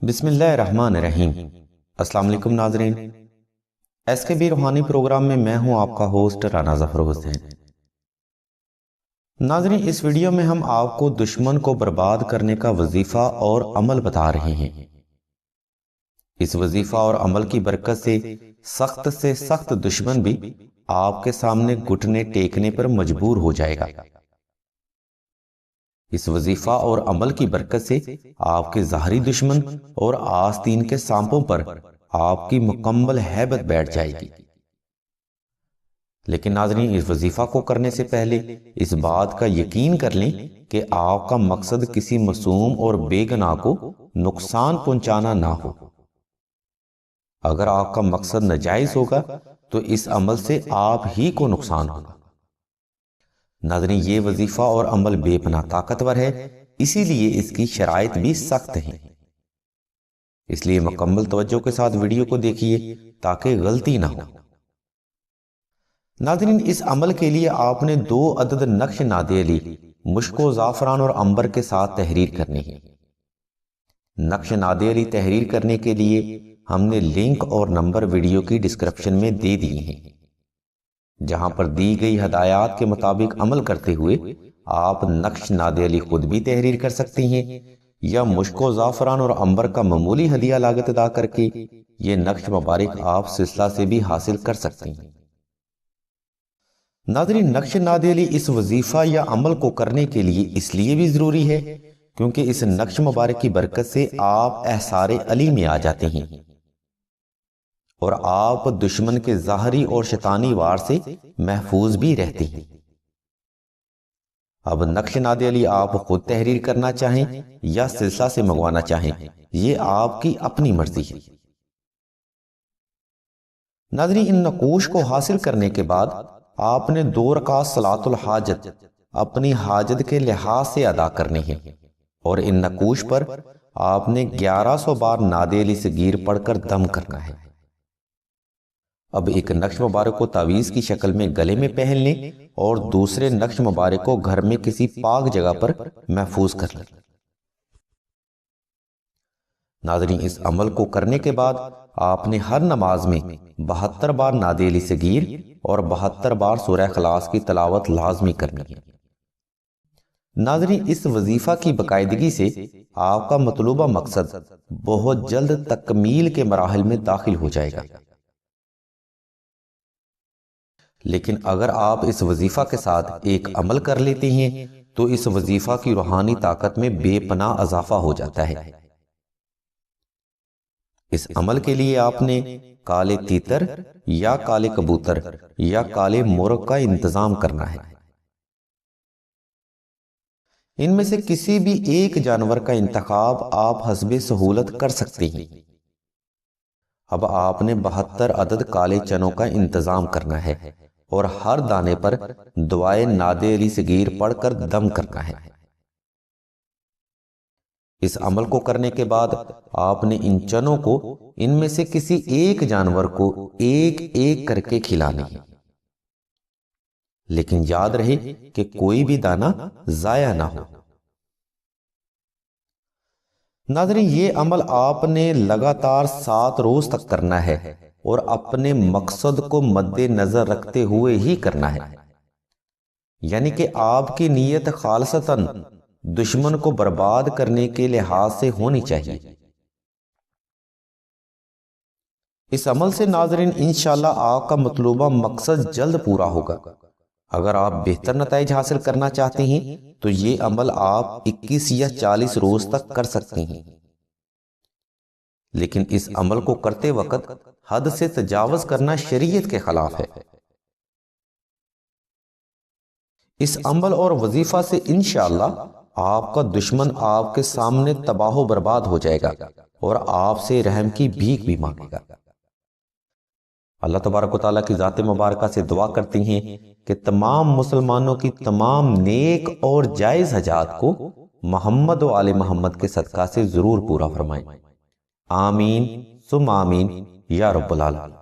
بسم اللہ الرحمن الرحیم۔ السلام علیکم ناظرین، ایس کے بی روحانی پروگرام میں میں ہوں آپ کا ہوسٹ رانا ظفر حسین۔ ناظرین، اس ویڈیو میں ہم آپ کو دشمن کو برباد کرنے کا وظیفہ اور عمل بتا رہے ہیں۔ اس وظیفہ اور عمل کی برکت سے سخت دشمن بھی آپ کے سامنے گھٹنے ٹیکنے پر مجبور ہو جائے گا۔ اس وظیفہ اور عمل کی برکت سے آپ کے ظاہری دشمن اور آستین کے سانپوں پر آپ کی مکمل ہیبت بیٹھ جائے گی۔ لیکن ناظرین، اس وظیفہ کو کرنے سے پہلے اس بات کا یقین کر لیں کہ آپ کا مقصد کسی معصوم اور بے گناہ کو نقصان پہنچانا نہ ہو۔ اگر آپ کا مقصد ناجائز ہوگا تو اس عمل سے آپ ہی کو نقصان ہوگا۔ ناظرین، یہ وظیفہ اور عمل بے پناہ طاقتور ہے، اسی لیے اس کی شرائط بھی سخت ہیں۔ اس لیے مکمل توجہ کے ساتھ ویڈیو کو دیکھیے تاکہ غلطی نہ ہو۔ ناظرین، اس عمل کے لیے آپ نے 2 عدد نقش ناد علی مشک و زعفران اور عنبر کے ساتھ تحریر کرنی ہے۔ نقش ناد علی تحریر کرنے کے لیے ہم نے لنک اور نمبر ویڈیو کی ڈسکرپشن میں دے دیے ہیں، جہاں پر دی گئی ہدایات کے مطابق عمل کرتے ہوئے آپ نقش ناد علی خود بھی تحریر کر سکتی ہیں، یا مشک و زعفران اور عنبر کا معمولی ہدیہ لاگت ادا کر کے یہ نقش مبارک آپ سلسلہ سے بھی حاصل کر سکتی ہیں۔ ناظرین، نقش ناد علی اس وظیفہ یا عمل کو کرنے کے لیے اس لیے بھی ضروری ہے کیونکہ اس نقش مبارک کی برکت سے آپ احصار علی میں آ جاتے ہیں اور آپ دشمن کے ظاہری اور شیطانی وار سے محفوظ بھی رہتے ہیں۔ اب نقش ناد علی آپ خود تحریر کرنا چاہیں یا سلسلہ سے منگوانا چاہیں، یہ آپ کی اپنی مرضی ہے۔ ناظرین، ان نقوش کو حاصل کرنے کے بعد آپ نے 2 رکعت صلاۃ الحاجت اپنی حاجت کے لحاظ سے ادا کرنے ہیں، اور ان نقوش پر آپ نے 1100 بار ناد علی صغیر پڑھ کر دم کرنا ہے۔ اب ایک نقش مبارک کو تعویذ کی شکل میں گلے میں پہن لیں اور دوسرے نقش مبارک کو گھر میں کسی پاک جگہ پر محفوظ کر لیں۔ ناظرین، اس عمل کو کرنے کے بعد آپ نے ہر نماز میں 72 بار ناد علی صغیر اور 72 بار سورہ اخلاص کی تلاوت لازمی کرنی ہے۔ ناظرین، اس وظیفہ کی باقاعدگی سے آپ کا مطلوبہ مقصد بہت جلد تکمیل کے مراحل میں داخل ہو جائے گا۔ لیکن اگر آپ اس وظیفہ کے ساتھ ایک عمل کر لیتے ہیں تو اس وظیفہ کی روحانی طاقت میں بے پناہ اضافہ ہو جاتا ہے۔ اس عمل کے لیے آپ نے کالے تیتر یا کالے کبوتر یا کالے مورغ کا انتظام کرنا ہے۔ ان میں سے کسی بھی ایک جانور کا انتخاب آپ حسب سہولت کر سکتے ہیں۔ اب آپ نے 72 عدد کالے چنوں کا انتظام کرنا ہے اور ہر دانے پر دعائے ناد علی صغیر پڑھ کر دم کرنا ہے۔ اس عمل کو کرنے کے بعد آپ نے ان چنوں کو ان میں سے کسی ایک جانور کو ایک ایک کر کے کھلانے ہیں، لیکن یاد رہے کہ کوئی بھی دانہ ضائع نہ ہو۔ ناظرین، یہ عمل آپ نے لگاتار 7 روز تک کرنا ہے اور اپنے مقصد کو مد نظر رکھتے ہوئے ہی کرنا ہے، یعنی کہ آپ کی نیت خالصتاً دشمن کو برباد کرنے کے لحاظ سے ہونی چاہیے۔ اس عمل سے ناظرین انشاءاللہ آپ کا مطلوبہ مقصد جلد پورا ہوگا۔ اگر آپ بہتر نتائج حاصل کرنا چاہتے ہیں تو یہ عمل آپ 21 یا 40 روز تک کر سکتے ہیں، لیکن اس عمل کو کرتے وقت حد سے تجاوز کرنا شریعت کے خلاف ہے۔ اس عمل اور وظیفہ سے انشاءاللہ آپ کا دشمن آپ کے سامنے تباہ و برباد ہو جائے گا اور آپ سے رحم کی بھیک بھی مانگے گا۔ اللہ تبارک و تعالیٰ کی ذات مبارکہ سے دعا کرتے ہیں کہ تمام مسلمانوں کی تمام نیک اور جائز حاجات کو محمد و آل محمد کے صدقہ سے ضرور پورا فرمائیں۔ آمین ثم آمین یا رب العالمین۔